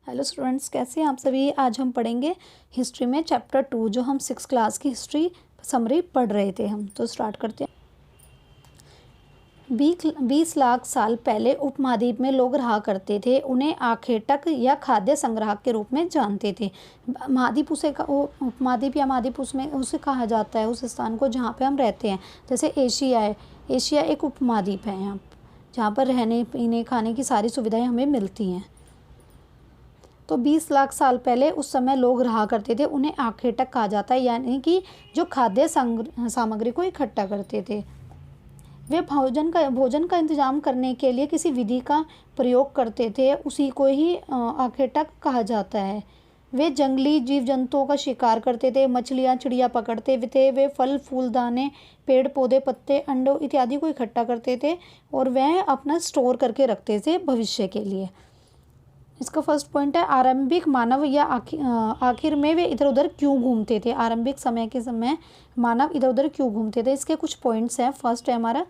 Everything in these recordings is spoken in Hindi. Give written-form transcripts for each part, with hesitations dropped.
हेलो स्टूडेंट्स, कैसे हैं आप सभी। आज हम पढ़ेंगे हिस्ट्री में चैप्टर 2, जो हम 6th क्लास की हिस्ट्री समरी पढ़ रहे थे। हम तो स्टार्ट करते हैं। 20 लाख साल पहले उपमहाद्वीप में लोग रहा करते थे। उन्हें आखेटक या खाद्य संग्राहक के रूप में जानते थे। महाद्वीप उपमहाद्वीप या महाद्वीप उसमें उसे कहा जाता है उस स्थान को जहाँ पे हम रहते हैं। जैसे एशिया है, एशिया एक उपमहाद्वीप है यहाँ जहाँ पर रहने पीने खाने की सारी सुविधाएं हमें मिलती हैं। तो 20 लाख साल पहले उस समय लोग रहा करते थे। उन्हें आखेटक कहा जाता है, यानी कि जो खाद्य सामग्री को इकट्ठा करते थे। वे भोजन का इंतजाम करने के लिए किसी विधि का प्रयोग करते थे, उसी को ही आखेटक कहा जाता है। वे जंगली जीव जंतुओं का शिकार करते थे, मछलियाँ चिड़िया पकड़ते थे। वे फल फूल दाने पेड़ पौधे पत्ते अंडों इत्यादि को इकट्ठा करते थे और वह अपना स्टोर करके रखते थे भविष्य के लिए। इसका फर्स्ट पॉइंट है आरंभिक मानव या आखिर में वे इधर उधर क्यों घूमते थे। आरंभिक समय के समय मानव इधर उधर क्यों घूमते थे, इसके कुछ पॉइंट्स हैं। फर्स्ट है हमारा,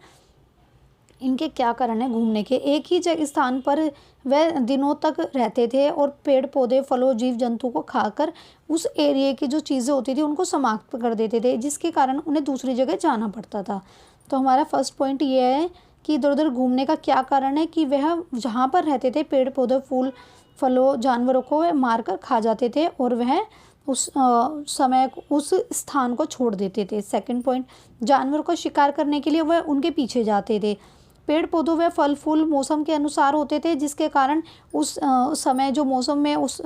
इनके क्या कारण है घूमने के। एक ही जगह स्थान पर वह दिनों तक रहते थे और पेड़ पौधे फलों जीव जंतु को खाकर उस एरिया की जो चीज़ें होती थी उनको समाप्त कर देते थे, जिसके कारण उन्हें दूसरी जगह जाना पड़ता था। तो हमारा फर्स्ट पॉइंट ये है कि इधर उधर घूमने का क्या कारण है कि वह जहाँ पर रहते थे पेड़ पौधे फूल फलों जानवरों को मारकर खा जाते थे और वह उस समय उस स्थान को छोड़ देते थे। सेकंड पॉइंट, जानवरों का शिकार करने के लिए वह उनके पीछे जाते थे। पेड़ पौधों व फल फूल मौसम के अनुसार होते थे, जिसके कारण उस समय जो मौसम में उस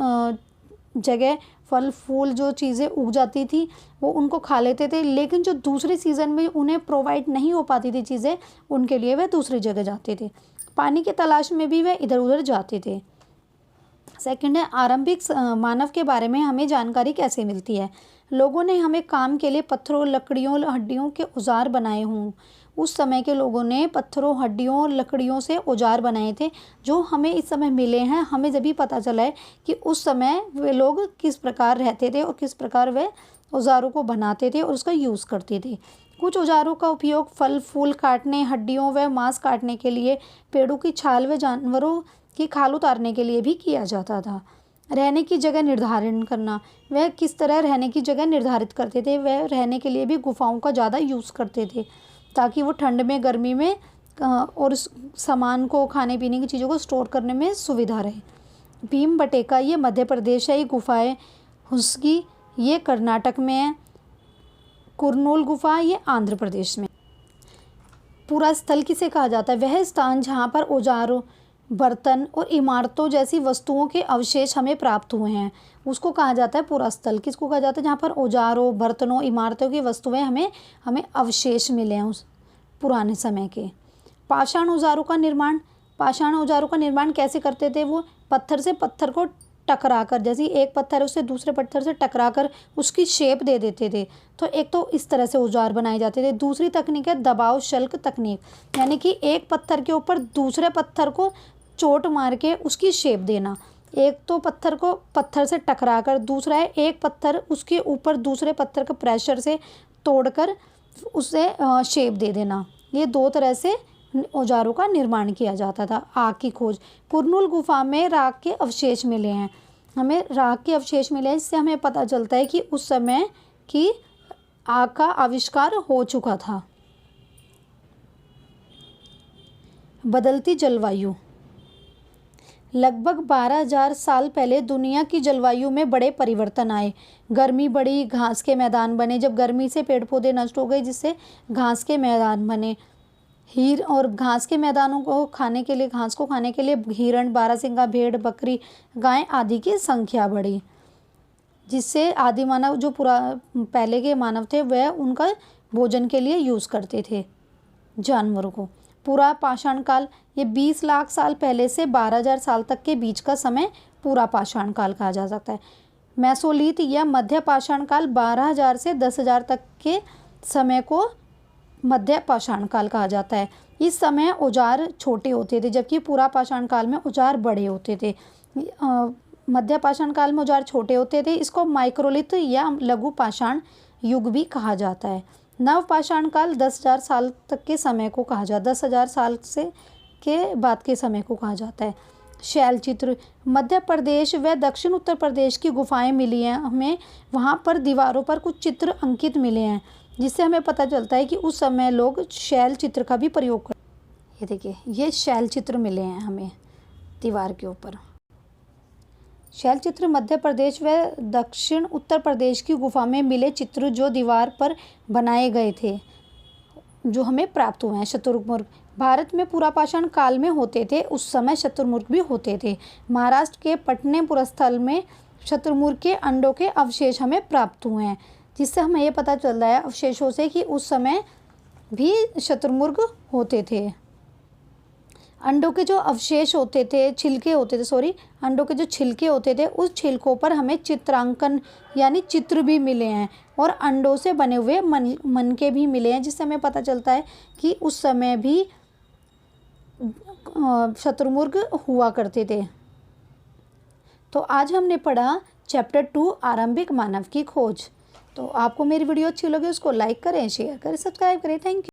जगह फल फूल जो चीज़ें उग जाती थी वो उनको खा लेते थे। लेकिन जो दूसरे सीज़न में उन्हें प्रोवाइड नहीं हो पाती थी चीज़ें, उनके लिए वह दूसरी जगह जाते थे। पानी की तलाश में भी वह इधर उधर जाते थे। सेकंड है आरंभिक मानव के बारे में हमें जानकारी कैसे मिलती है। लोगों ने हमें काम के लिए पत्थरों लकड़ियों हड्डियों के औजार बनाए हों। उस समय के लोगों ने पत्थरों हड्डियों लकड़ियों से औजार बनाए थे जो हमें इस समय मिले हैं। हमें जब भी पता चला है कि उस समय वे लोग किस प्रकार रहते थे और किस प्रकार वे औजारों को बनाते थे और उसका यूज़ करते थे। कुछ औजारों का उपयोग फल फूल काटने हड्डियों व मांस काटने के लिए, पेड़ों की छाल व जानवरों की खाल उतारने के लिए भी किया जाता था। रहने की जगह निर्धारण करना, वह किस तरह रहने की जगह निर्धारित करते थे। वह रहने के लिए भी गुफाओं का ज़्यादा यूज़ करते थे ताकि वो ठंड में गर्मी में और सामान को खाने पीने की चीज़ों को स्टोर करने में सुविधा रहे। भीमबटेका ये मध्य प्रदेश है, ये गुफाएँ। हुस्की ये कर्नाटक में है। कुरनूल गुफा ये आंध्र प्रदेश में। पूरा स्थल किसे कहा जाता है, वह स्थान जहाँ पर औजारों बर्तन और इमारतों जैसी वस्तुओं के अवशेष हमें प्राप्त हुए हैं, उसको कहा जाता है पूरा स्थल। किसको कहा जाता है, जहाँ पर औजारों बर्तनों इमारतों की वस्तुएं हमें अवशेष मिले हैं उस पुराने समय के। पाषाण औजारों का निर्माण, पाषाण औजारों का निर्माण कैसे करते थे। वो पत्थर से पत्थर को टकरा कर, जैसे एक पत्थर है उससे दूसरे पत्थर से टकरा कर उसकी शेप दे देते थे। तो एक तो इस तरह से औजार बनाए जाते थे। दूसरी तकनीक है दबाव शल्क तकनीक, यानी कि एक पत्थर के ऊपर दूसरे पत्थर को चोट मार के उसकी शेप देना। एक तो पत्थर को पत्थर से टकरा कर, दूसरा है एक पत्थर उसके ऊपर दूसरे पत्थर के प्रेशर से तोड़कर उसे शेप दे देना। ये दो तरह से औजारों का निर्माण किया जाता था। आग की खोज, कुरनूल गुफा में राख के अवशेष मिले हैं। हमें राख के अवशेष मिले हैं, इससे हमें पता चलता है कि उस समय की आग का आविष्कार हो चुका था। बदलती जलवायु, लगभग 12,000 साल पहले दुनिया की जलवायु में बड़े परिवर्तन आए। गर्मी बढ़ी, घास के मैदान बने। जब गर्मी से पेड़ पौधे नष्ट हो गए जिससे घास के मैदान बने। और घास के मैदानों को खाने के लिए, घास को खाने के लिए हिरण बारहसिंगा भेड़ बकरी गाय आदि की संख्या बढ़ी, जिससे आदि मानव जो पहले के मानव थे वह उनका भोजन के लिए यूज़ करते थे जानवरों को। पूरा पाषाण काल, ये 20 लाख साल पहले से 12,000 साल तक के बीच का समय पूरा पाषाण काल कहा जा सकता है। मेसोलिथ या मध्य पाषाण काल 12,000 से 10,000 तक के समय को मध्य पाषाण काल कहा जाता है। इस समय औजार छोटे होते थे जबकि पूरा पाषाण काल में औजार बड़े होते थे। मध्य पाषाण काल में औजार छोटे होते थे। इसको माइक्रोलिथ या लघु पाषाण युग भी कहा जाता है। नव पाषाण काल 10,000 साल तक के समय को कहा जाता है, 10,000 साल से के बाद के समय को कहा जाता है। शैल चित्र मध्य प्रदेश व दक्षिण उत्तर प्रदेश की गुफाएं मिली हैं हमें, वहाँ पर दीवारों पर कुछ चित्र अंकित मिले हैं, जिससे हमें पता चलता है कि उस समय लोग शैल चित्र का भी प्रयोग कर। ये देखिए, ये शैल चित्र मिले हैं हमें दीवार के ऊपर। शैल चित्र मध्य प्रदेश व दक्षिण उत्तर प्रदेश की गुफा में मिले चित्र जो दीवार पर बनाए गए थे, जो हमें प्राप्त हुए हैं। शुतुरमुर्ग भारत में पुरापाषाण काल में होते थे, उस समय शुतुरमुर्ग भी होते थे। महाराष्ट्र के पटनेपुर स्थल में शुतुरमुर्ग के अंडों के अवशेष हमें प्राप्त हुए हैं, जिससे हमें ये पता चल रहा है अवशेषों से कि उस समय भी शुतुरमुर्ग होते थे। अंडों के जो अवशेष होते थे, छिलके होते थे, सॉरी, अंडों के जो छिलके होते थे, उस छिलकों पर हमें चित्रांकन यानी चित्र भी मिले हैं, और अंडों से बने हुए मनके भी मिले हैं, जिससे हमें पता चलता है कि उस समय भी शुतुरमुर्ग हुआ करते थे। तो आज हमने पढ़ा चैप्टर 2 आरंभिक मानव की खोज। तो आपको मेरी वीडियो अच्छी लगी उसको लाइक करें, शेयर करें, सब्सक्राइब करें। Thank you.